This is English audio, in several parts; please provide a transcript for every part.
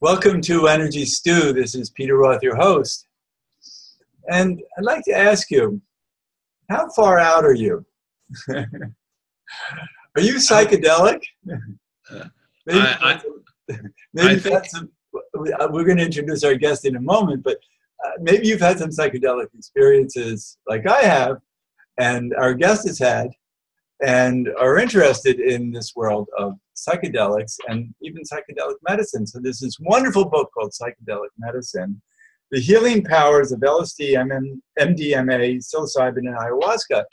Welcome to Energy Stew. This is Peter Roth, your host. And I'd like to ask you, how far out are you? Are you psychedelic? Maybe you've had some, we're going to introduce our guest in a moment, but maybe you've had some psychedelic experiences like I have, and our guest has had, and are interested in this world of psychedelics and even psychedelic medicine. So there's this wonderful book called Psychedelic Medicine, The Healing Powers of LSD, MDMA, Psilocybin and Ayahuasca.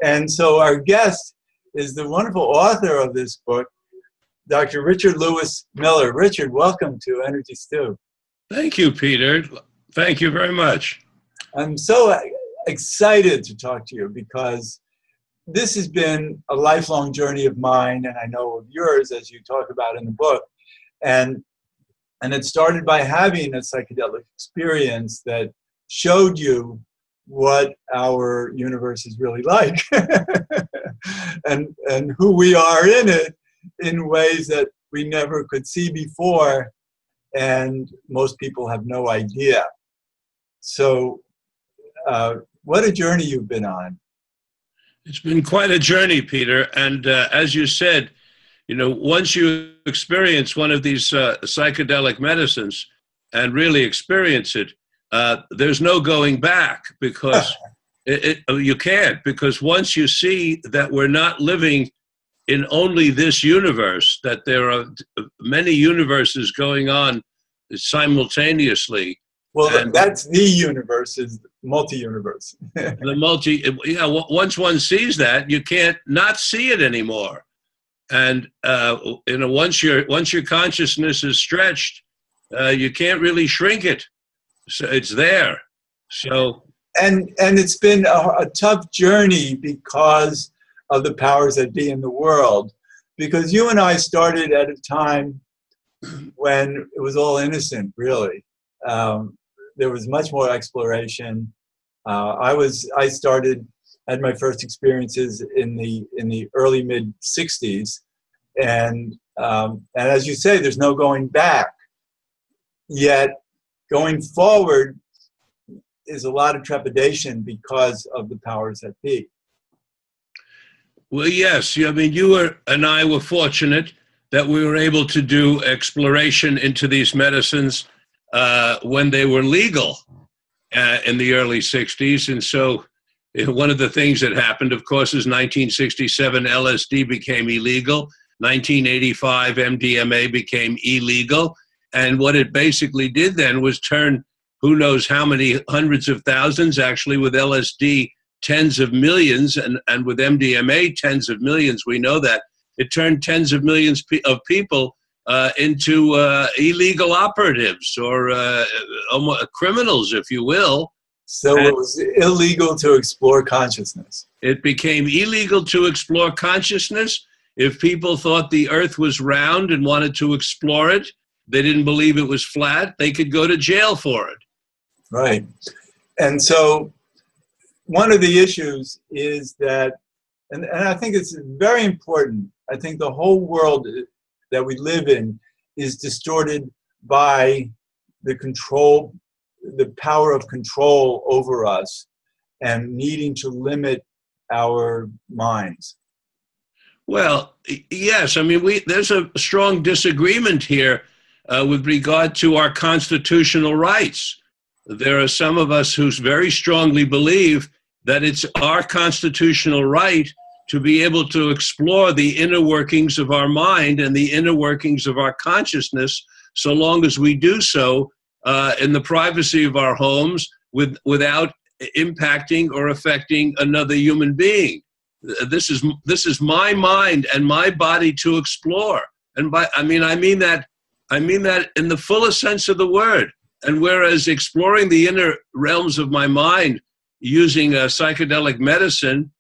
And so our guest is the wonderful author of this book, Dr. Richard Lewis Miller. Richard, welcome to Energy Stew. Thank you, Peter. Thank you very much. I'm so excited to talk to you because this has been a lifelong journey of mine, and I know of yours, as you talk about in the book. And it started by having a psychedelic experience that showed you what our universe is really like and who we are in it in ways that we never could see before, and most people have no idea. So what a journey you've been on. It's been quite a journey, Peter. And as you said, you know, once you experience one of these psychedelic medicines and really experience it, there's no going back, because you can't. Because once you see that we're not living in only this universe, that there are many universes going on simultaneously. Well, that's the universe, is multi-universe. Once one sees that, you can't not see it anymore. And once your consciousness is stretched, you can't really shrink it. So it's there. So and it's been a tough journey because of the powers that be in the world. Because you and I started at a time when it was all innocent, really. There was much more exploration. I had my first experiences in the early mid '60s, and as you say, there's no going back. Yet going forward is a lot of trepidation because of the powers that be. Well, yes. I mean, you and I were fortunate that we were able to do exploration into these medicines when they were legal in the early 60s. And so one of the things that happened, of course, is 1967 LSD became illegal. 1985 MDMA became illegal. And what it basically did then was turn who knows how many hundreds of thousands, actually with LSD, tens of millions, and with MDMA, tens of millions. We know that. It turned tens of millions of people into illegal operatives, or criminals, if you will. So it was illegal to explore consciousness. It became illegal to explore consciousness. If people thought the earth was round and wanted to explore it, they didn't believe it was flat, they could go to jail for it. Right. And so one of the issues is that, and I think it's very important, I think the whole world that we live in is distorted by the power of control over us and needing to limit our minds. Well, yes. I mean, there's a strong disagreement here with regard to our constitutional rights. There are some of us who very strongly believe that it's our constitutional right to be able to explore the inner workings of our mind and the inner workings of our consciousness, so long as we do so in the privacy of our homes without impacting or affecting another human being. This is my mind and my body to explore. And I mean that in the fullest sense of the word. And whereas exploring the inner realms of my mind using psychedelic medicine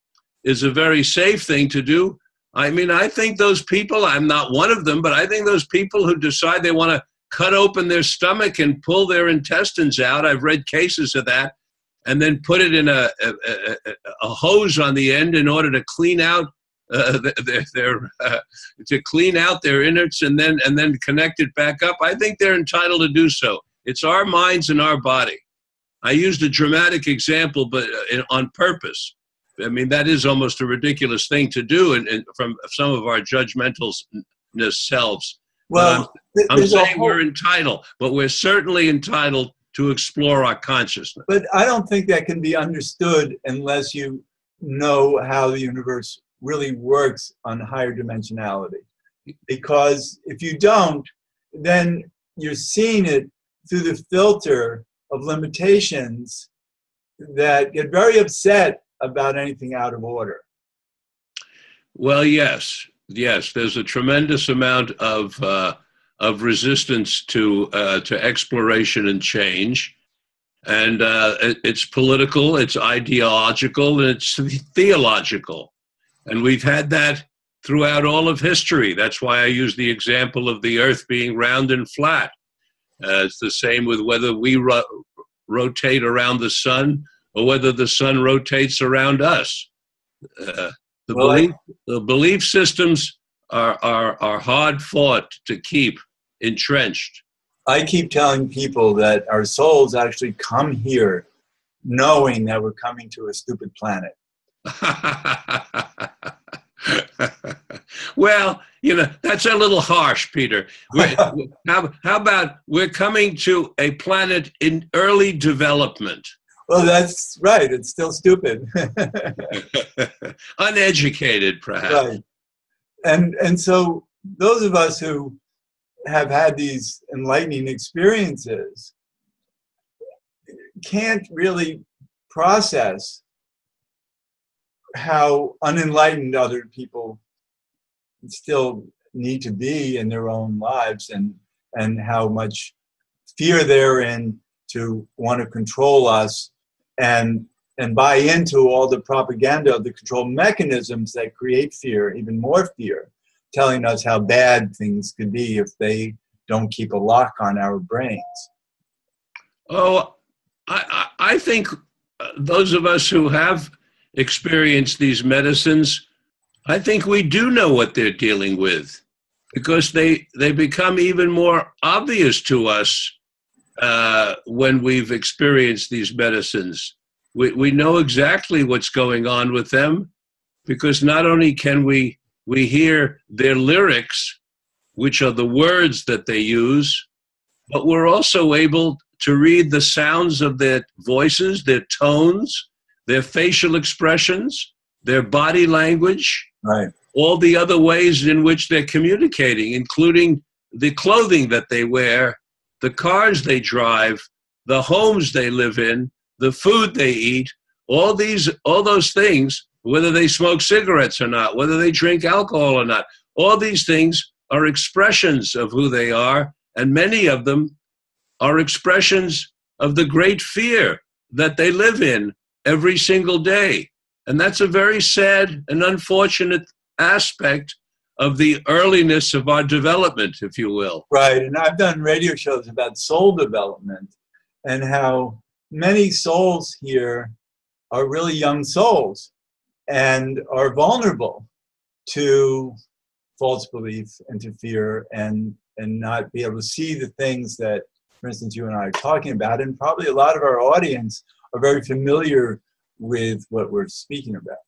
is a very safe thing to do, I mean, I think those people, I'm not one of them, but I think those people who decide they want to cut open their stomach and pull their intestines out, I've read cases of that, and then put it in a hose on the end in order to clean out to clean out their innards and then connect it back up, I think they're entitled to do so. It's our minds and our body. I used a dramatic example, but on purpose. I mean, that is almost a ridiculous thing to do from some of our judgmentalness selves. Well, I'm saying we're entitled, but we're certainly entitled to explore our consciousness. But I don't think that can be understood unless you know how the universe really works on higher dimensionality. Because if you don't, then you're seeing it through the filter of limitations that get very upset about anything out of order. Well, yes, there's a tremendous amount of resistance to exploration and change, and it's political, it's ideological, and it's theological, and we've had that throughout all of history. That's why I use the example of the Earth being round and flat. It's the same with whether we rotate around the sun or whether the sun rotates around us. The belief systems are hard fought to keep entrenched. I keep telling people that our souls actually come here knowing that we're coming to a stupid planet. Well, that's a little harsh, Peter. How about we're coming to a planet in early development? Well, that's right. It's still stupid. Uneducated, perhaps. Right. And so those of us who have had these enlightening experiences can't really process how unenlightened other people still need to be in their own lives, and how much fear they're in to want to control us and buy into all the propaganda of the control mechanisms that create fear, even more fear, telling us how bad things could be if they don't keep a lock on our brains. Oh, I think those of us who have experienced these medicines, I think we do know what they're dealing with, because they become even more obvious to us when we've experienced these medicines. We know exactly what's going on with them, because not only can we hear their lyrics, which are the words that they use, but we're also able to read the sounds of their voices, their tones, their facial expressions, their body language, right, all the other ways in which they're communicating, including the clothing that they wear, the cars they drive, the homes they live in, the food they eat, all those things, whether they smoke cigarettes or not, whether they drink alcohol or not, all these things are expressions of who they are, and many of them are expressions of the great fear that they live in every single day. And that's a very sad and unfortunate aspect of the earliness of our development, if you will. Right, and I've done radio shows about soul development and how many souls here are really young souls and are vulnerable to false belief and to fear, and not be able to see the things that, for instance, you and I are talking about, and probably a lot of our audience are very familiar with what we're speaking about.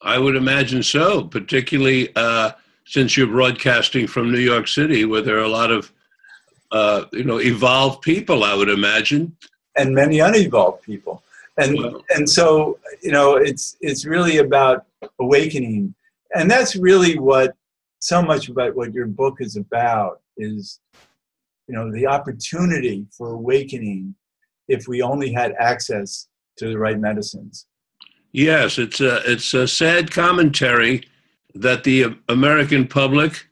I would imagine so, particularly since you're broadcasting from New York City, where there are a lot of evolved people, I would imagine, and many unevolved people, and so it's really about awakening, and that's really what so much about what your book is about, is the opportunity for awakening if we only had access to the right medicines. Yes, it's a sad commentary that the American public,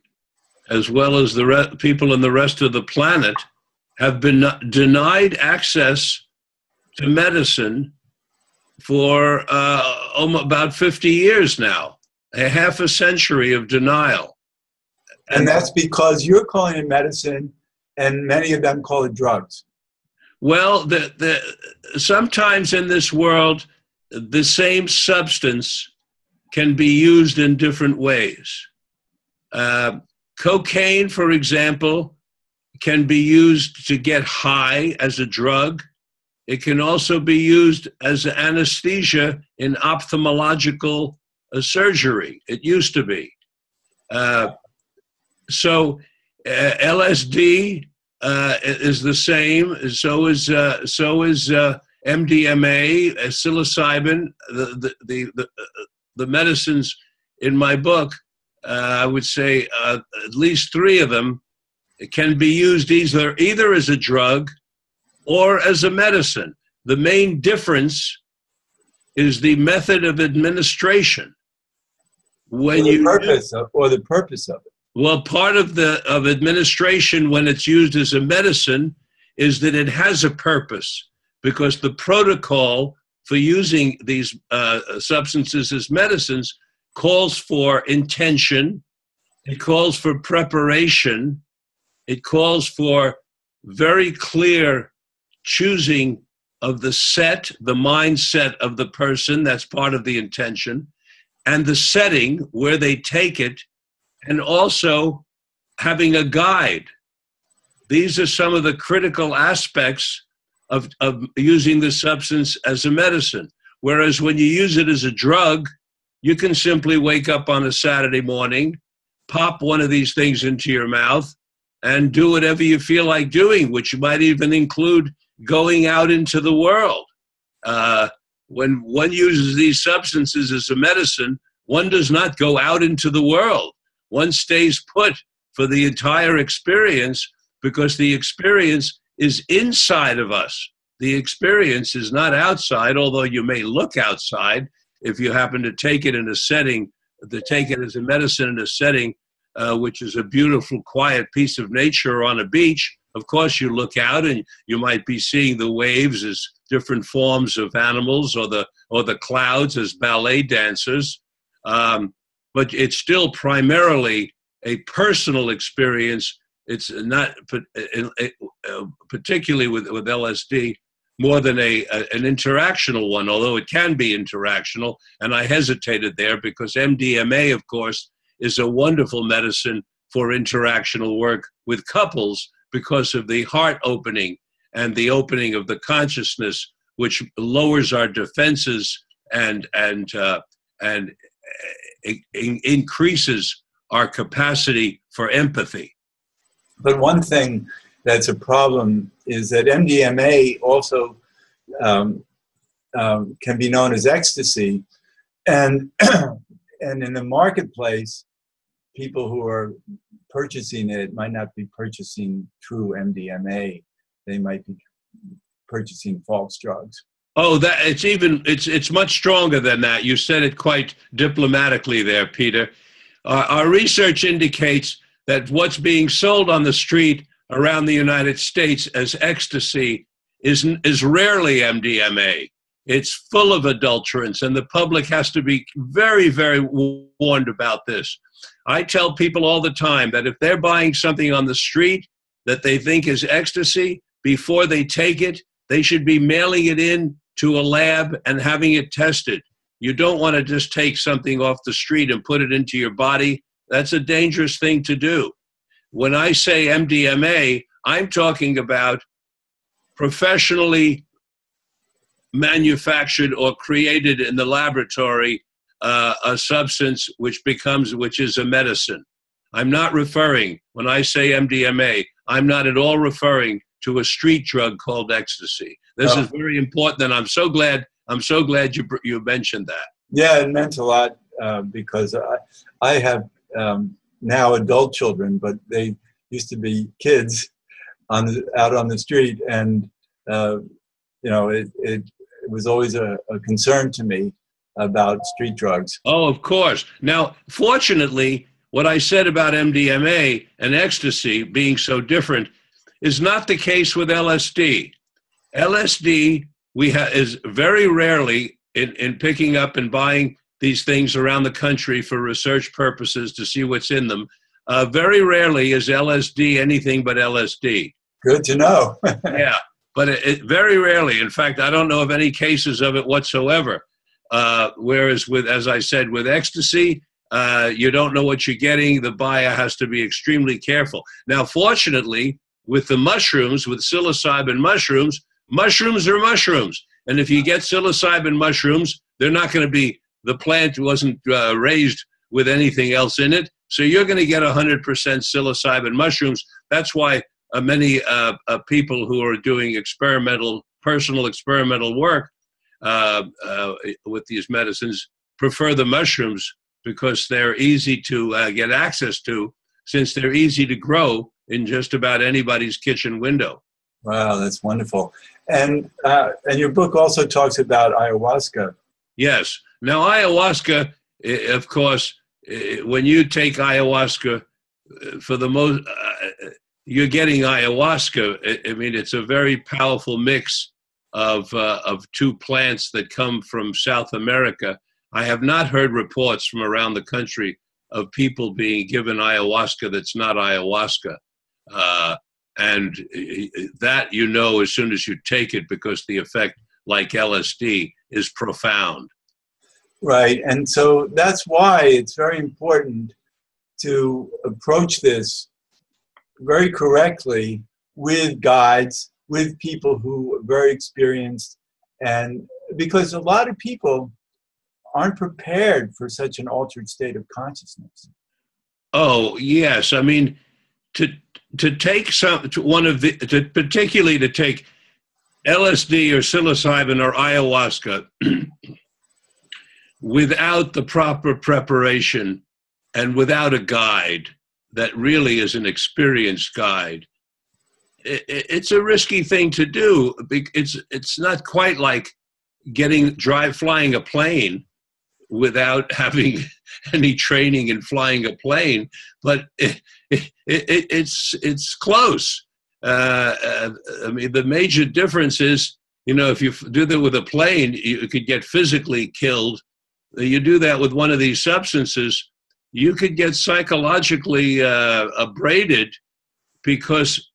as well as the people in the rest of the planet, have been denied access to medicine for about 50 years now, a half a century of denial. And that's because you're calling it medicine, and many of them call it drugs. Well, sometimes in this world, the same substance can be used in different ways. Cocaine, for example, can be used to get high as a drug. It can also be used as anesthesia in ophthalmological surgery. It used to be. So LSD is the same. So is MDMA, psilocybin. The medicines in my book, I would say at least 3 of them can be used either as a drug or as a medicine. The main difference is the method of administration. The purpose of it. Well, part of administration when it's used as a medicine is that it has a purpose, because the protocol for using these substances as medicines calls for intention, it calls for preparation, it calls for very clear choosing of the mindset of the person, that's part of the intention, and the setting where they take it, and also having a guide. These are some of the critical aspects of using the substance as a medicine. Whereas when you use it as a drug, you can simply wake up on a Saturday morning, pop one of these things into your mouth, and do whatever you feel like doing, which might even include going out into the world. When one uses these substances as a medicine, one does not go out into the world. One stays put for the entire experience, because the experience is inside of us. The experience is not outside, although you may look outside if you happen to take it in a setting, to take it as a medicine in a setting which is a beautiful, quiet piece of nature or on a beach. Of course, you look out and you might be seeing the waves as different forms of animals, or the clouds as ballet dancers. But it's still primarily a personal experience. It's not, particularly with LSD, more than an interactional one, although it can be interactional. And I hesitated there because MDMA, of course, is a wonderful medicine for interactional work with couples because of the heart opening and the opening of the consciousness, which lowers our defenses and increases our capacity for empathy. But one thing that's a problem is that MDMA also can be known as ecstasy, and and in the marketplace, people who are purchasing it might not be purchasing true MDMA. They might be purchasing false drugs. Oh, it's much stronger than that. You said it quite diplomatically there, Peter. Our research indicates that what's being sold on the street around the United States as ecstasy is rarely MDMA. It's full of adulterants, and the public has to be very, very warned about this. I tell people all the time that if they're buying something on the street that they think is ecstasy, before they take it, they should be mailing it in to a lab and having it tested. You don't want to just take something off the street and put it into your body. That's a dangerous thing to do. When I say MDMA, I'm talking about professionally manufactured or created in the laboratory a substance which is a medicine. I'm not referring, when I say MDMA, I'm not at all referring to a street drug called ecstasy. This is very important, and I'm so glad you mentioned that. Yeah, it meant a lot because I have now adult children, but they used to be kids out on the street, and it was always a concern to me about street drugs. Oh, of course. Now, fortunately, what I said about MDMA and ecstasy being so different is not the case with LSD. LSD is very rarely in picking up and buying these things around the country for research purposes to see what's in them. Very rarely is LSD anything but LSD. Good to know. Yeah, but it very rarely. In fact, I don't know of any cases of it whatsoever. Whereas with, as I said, with ecstasy, you don't know what you're getting. The buyer has to be extremely careful. Now, fortunately, with the mushrooms, with psilocybin mushrooms, mushrooms are mushrooms. And if you get psilocybin mushrooms, they're not going to be, the plant wasn't raised with anything else in it. So you're going to get 100% psilocybin mushrooms. That's why many people who are doing personal experimental work with these medicines prefer the mushrooms, because they're easy to get access to, since they're easy to grow in just about anybody's kitchen window. Wow, that's wonderful. And your book also talks about ayahuasca. Yes. Now, ayahuasca, of course, when you take ayahuasca, for the most, you're getting ayahuasca. I mean, it's a very powerful mix of two plants that come from South America. I have not heard reports from around the country of people being given ayahuasca that's not ayahuasca. And that you know as soon as you take it, because the effect, like LSD, is profound. Right, and so that's why it's very important to approach this very correctly with guides, with people who are very experienced, and because a lot of people aren't prepared for such an altered state of consciousness. Oh, yes. I mean, to take particularly to take LSD or psilocybin or ayahuasca without the proper preparation and without a guide that really is an experienced guide, it's a risky thing to do. It's not quite like flying a plane without having any training in flying a plane, but it's close. I mean, the major difference is, if you do that with a plane, you could get physically killed. You do that with one of these substances, you could get psychologically abraded, because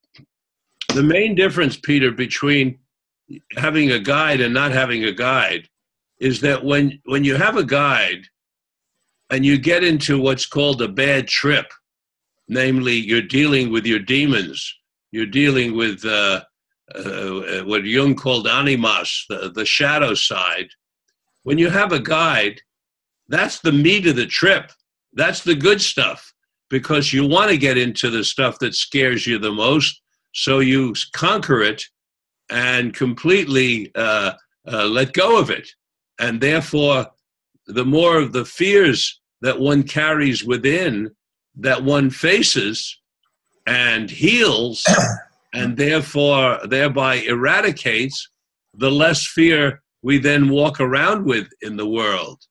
the main difference, Peter, between having a guide and not having a guide is that when you have a guide and you get into what's called a bad trip, namely you're dealing with your demons, you're dealing with what Jung called animas, the shadow side. When you have a guide, that's the meat of the trip. That's the good stuff, because you want to get into the stuff that scares you the most, so you conquer it and completely let go of it. And therefore, the more of the fears that one carries within, that one faces and heals, and therefore thereby eradicates, the less fear we then walk around with in the world.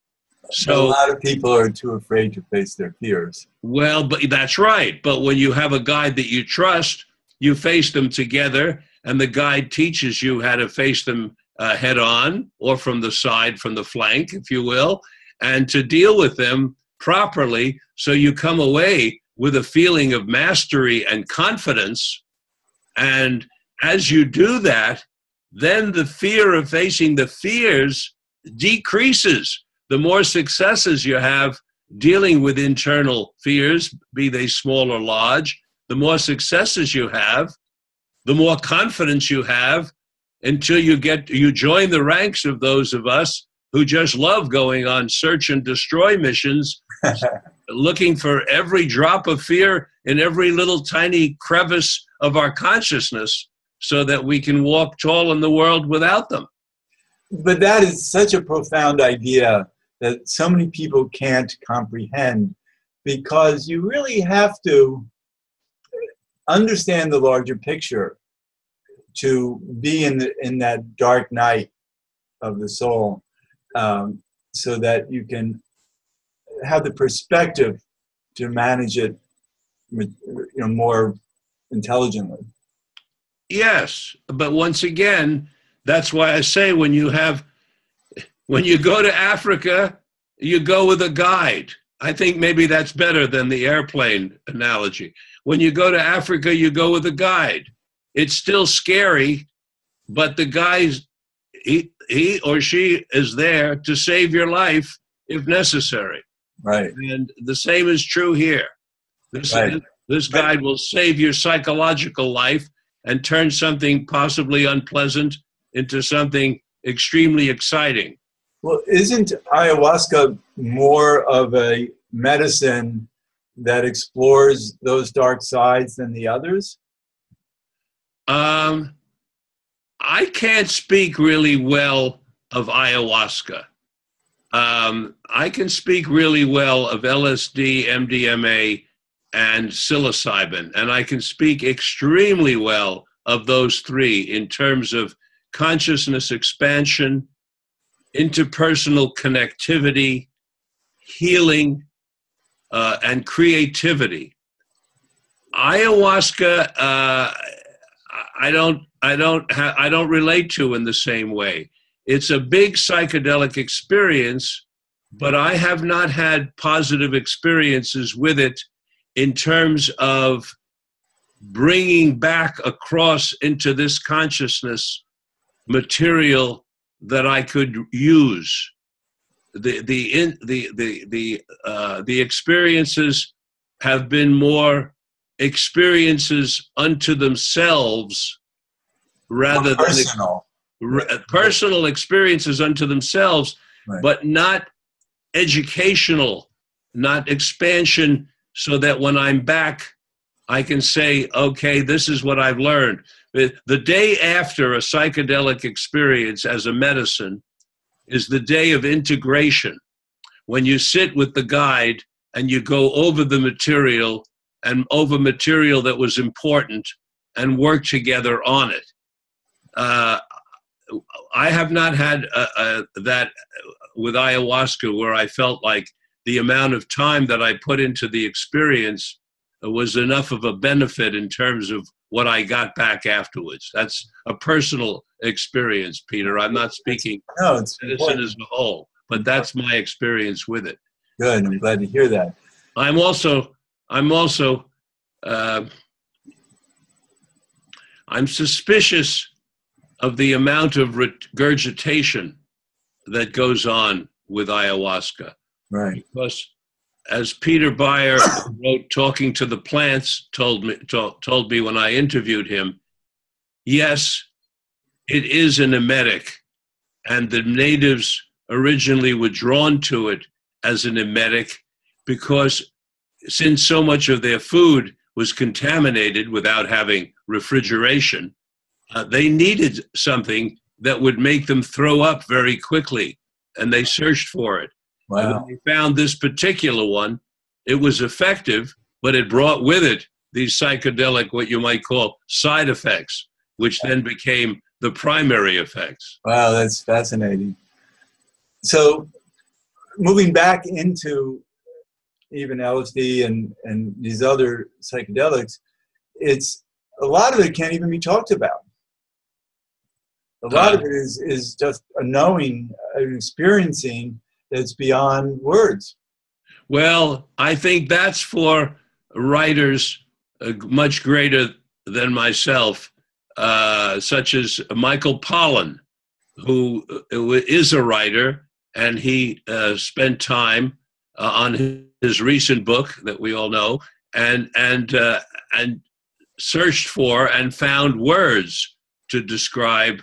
So a lot of people are too afraid to face their fears. Well, but that's right. But when you have a guide that you trust, you face them together, and the guide teaches you how to face them head on, or from the side, from the flank, if you will, and to deal with them properly, so you come away with a feeling of mastery and confidence. And as you do that, then the fear of facing the fears decreases. The more successes you have dealing with internal fears, be they small or large, the more successes you have, the more confidence you have, until you join the ranks of those of us who just love going on search and destroy missions, looking for every drop of fear in every little tiny crevice of our consciousness, so that we can walk tall in the world without them. But that is such a profound idea that so many people can't comprehend, because you really have to understand the larger picture to be in that dark night of the soul, so that you can have the perspective to manage it, more intelligently. Yes, but once again, that's why I say when you go to Africa, you go with a guide. I think maybe that's better than the airplane analogy. When you go to Africa, you go with a guide. It's still scary, but the guide he or she is there to save your life if necessary. Right. And the same is true here. This guide will save your psychological life and turn something possibly unpleasant into something extremely exciting. Well, isn't ayahuasca more of a medicine that explores those dark sides than the others? I can't speak really well of ayahuasca. I can speak really well of LSD, MDMA, and psilocybin, and I can speak extremely well of those three in terms of consciousness expansion, interpersonal connectivity, healing, and creativity. Ayahuasca, I don't relate to in the same way. It's a big psychedelic experience, but I have not had positive experiences with it in terms of bringing back across into this consciousness material that I could use. The experiences have been more experiences unto themselves rather personal. than personal experiences unto themselves, right. But not educational, not expansion, so that when I'm back, I can say, okay, this is what I've learned. The day after a psychedelic experience as a medicine is the day of integration, when you sit with the guide and you go over the material and over material that was important and work together on it. I have not had that with ayahuasca, where I felt like the amount of time that I put into the experience was enough of a benefit in terms of what I got back afterwards. That's a personal experience, Peter. I'm not speaking medicine as a whole, but that's my experience with it. Good. I'm glad to hear that. I'm also I'm suspicious of the amount of regurgitation that goes on with ayahuasca. Right. Because as Peter Beyer wrote, Talking to the Plants, told me when I interviewed him, yes, it is an emetic, and the natives originally were drawn to it as an emetic because since so much of their food was contaminated without having refrigeration, they needed something that would make them throw up very quickly, and they searched for it. Wow. And when they found this particular one, it was effective, but it brought with it these psychedelic, what you might call side effects, which then became the primary effects. Wow, that's fascinating. So moving back into even LSD and these other psychedelics, it's a lot of it can't even be talked about. A lot of it is just a knowing, an experiencing that's beyond words. Well, I think that's for writers much greater than myself, such as Michael Pollan, who is a writer, and he spent time on his recent book that we all know, and searched for and found words to describe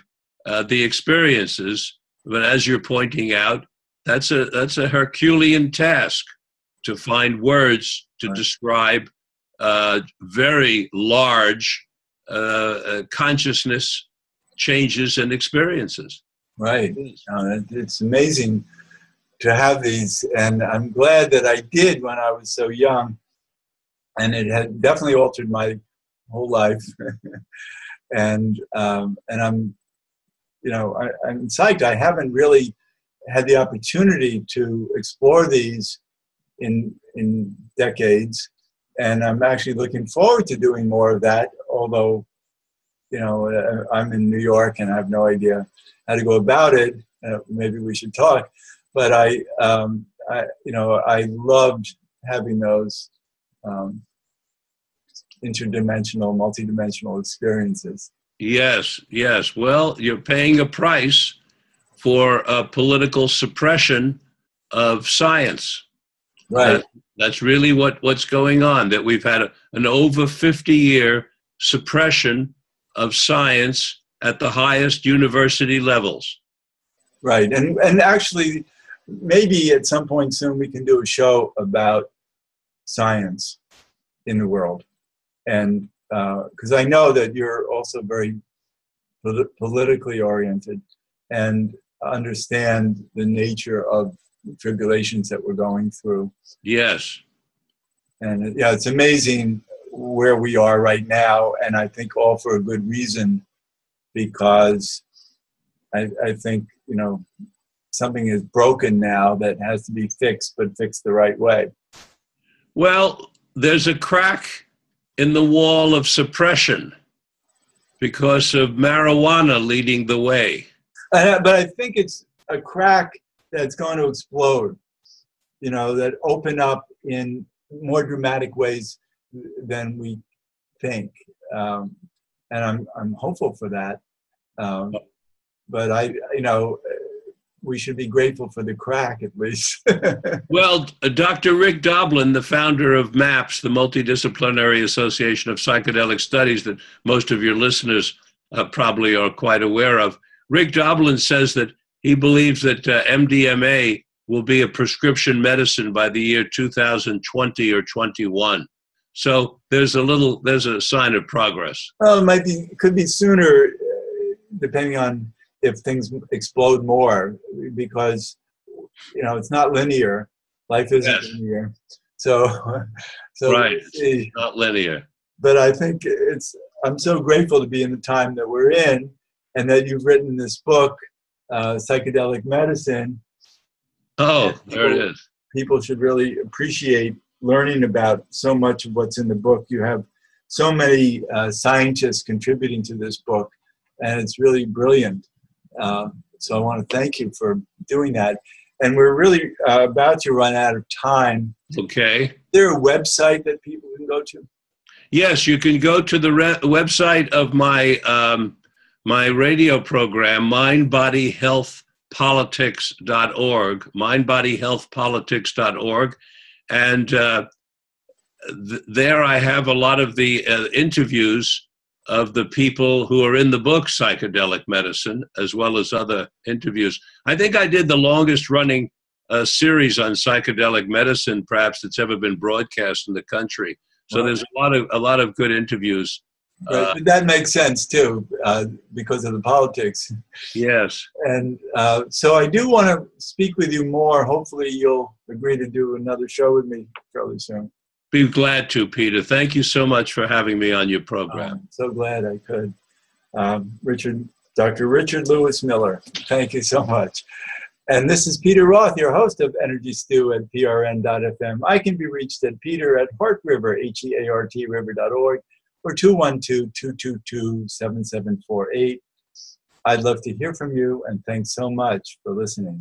the experiences. But as you're pointing out, that's a Herculean task to find words to describe very large consciousness changes and experiences. Right. It's amazing to have these, and I'm glad that I did when I was so young, and it had definitely altered my whole life. and I'm, I'm psyched. I haven't really had the opportunity to explore these in decades, and I'm actually looking forward to doing more of that. Although, I'm in New York and I have no idea how to go about it. Maybe we should talk. But I loved having those interdimensional, multidimensional experiences. Yes. Well, you're paying a price for political suppression of science. Right. That's really what's going on, that we've had an over 50-year suppression of science at the highest university levels. Right. And actually, maybe at some point soon we can do a show about science in the world. And because I know that you're also very politically oriented and understand the nature of tribulations that we're going through. Yes. And yeah, it's amazing where we are right now, and I think all for a good reason, because I think, something is broken now that has to be fixed, but fixed the right way. Well, there's a crack in the wall of suppression because of marijuana leading the way. But I think it's a crack that's going to explode, that open up in more dramatic ways than we think. And I'm hopeful for that. But we should be grateful for the crack, at least. Well, Dr. Rick Doblin, the founder of MAPS, the Multidisciplinary Association of Psychedelic Studies that most of your listeners probably are quite aware of, Rick Doblin says that he believes that MDMA will be a prescription medicine by the year 2020 or 21. So there's a sign of progress. Well, it could be sooner, depending on if things explode more, because it's not linear. Life isn't linear. So right, it's not linear. But I think I'm so grateful to be in the time that we're in, and that you've written this book, Psychedelic Medicine. Oh, there it is. People should really appreciate learning about so much of what's in the book. You have so many scientists contributing to this book, and it's really brilliant. So I want to thank you for doing that. And we're really about to run out of time. Okay. Is there a website that people can go to? Yes, you can go to the website of my my radio program, mindbodyhealthpolitics.org, mindbodyhealthpolitics.org. And there I have a lot of the interviews of the people who are in the book Psychedelic Medicine, as well as other interviews. I think I did the longest running series on psychedelic medicine, perhaps, that's ever been broadcast in the country. So there's a lot of good interviews. Right, but that makes sense too, because of the politics. Yes. And so I do want to speak with you more. Hopefully you'll agree to do another show with me fairly soon. Be glad to, Peter. Thank you so much for having me on your program. I'm so glad I could. Dr. Richard Lewis Miller, thank you so much. And this is Peter Roth, your host of Energy Stew at prn.fm. I can be reached at peter@heartriver, HEART river.org, or 212-222-7748. I'd love to hear from you, and thanks so much for listening.